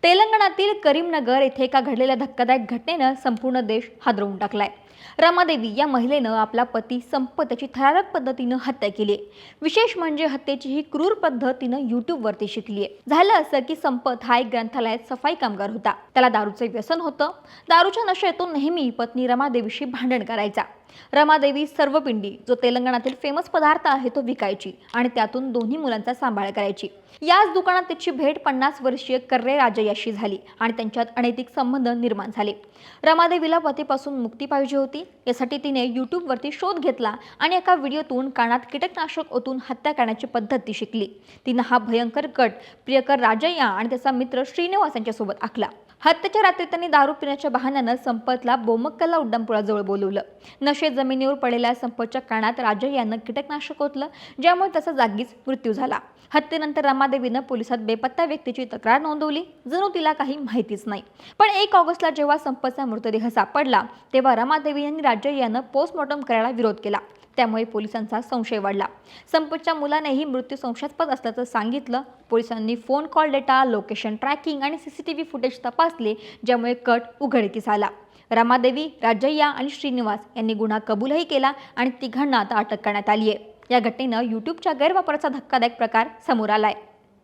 तेलंगणातील करीमनगर येथे एका घडलेल्या धक्कादायक घटनेनं संपूर्ण देश हादरवून टाकलाय। रमादेवी या महिलेनं आपला पती संपत याची थरारक पद्धतीनं हत्या केली। विशेष म्हणजे हत्येची ही क्रूर पद्धत तिनं यूट्यूबवरती शिकली आहे। झालं असं की संपत हा एक ग्रंथालयात सफाई कामगार होता। त्याला दारूचे व्यसन होतं। दारूच्या नशेतून नेहमी पत्नी रमादेवीशी भांडण करायचा। रमादेवी सर्वपिंडी जो तेलंगणातील फेमस पदार्थ आहे तो विकायची आणि त्यातून दोन्ही मुलांचा सांभाळ करायची। याच दुकानात तिची भेट 50 वर्षीय कर्रे राजय्याशी झाली आणि त्यांच्यात अनैतिक संबंध निर्माण झाले। रमादेवीला पतीपासून मुक्ती पाहिजे होती, यासाठी तिने यूट्यूबवरती शोध घेतला आणि एका व्हिडिओतून कानात कीटकनाशक ओतून हत्या करण्याची पद्धत ती शिकली। तिने हा भयंकर कट प्रियकर राजय्या आणि त्याचा मित्र श्रीनिवास यांच्यासोबत आखला। हत्येच्या रात्री त्यांनी दारू पिण्याच्या बहाण्यानं संपतला बोमक्कला उड्डाणपुलाजवळ बोलवलं। नशेत जमिनीवर पडलेल्या संपतच्या कानात राजय्यानं कीटकनाशक ओतलं, ज्यामुळे त्याचा जागीच मृत्यू झाला। हत्येनंतर रमादेवीनं पोलिसात बेपत्ता व्यक्तीची तक्रार नोंदवली, जणू तिला काही माहितीच नाही। पण 1 ऑगस्टला जेव्हा संपतचा मृतदेह सापडला तेव्हा रमादेवी यांनी राजय्यानं पोस्टमॉर्टम करायला विरोध केला। त्यामुळे पोलिसांचा संशय वाढला। संपतच्या मुलानेही मृत्यू संशयास्पद असल्याचं सांगितलं। पोलिसांनी phone call data, location tracking आणि सीसीटीव्ही फुटेज तपासले, ज्यामुळे कट उघडकीस आला। रमादेवी, राजय्या आणि श्रीनिवास यांनी गुन्हा कबूलही केला आणि तिघांना आता अटक करण्यात आली आहे। या घटनेनं यूट्यूबच्या गैरवापराचा धक्कादायक प्रकार समोर आलाय।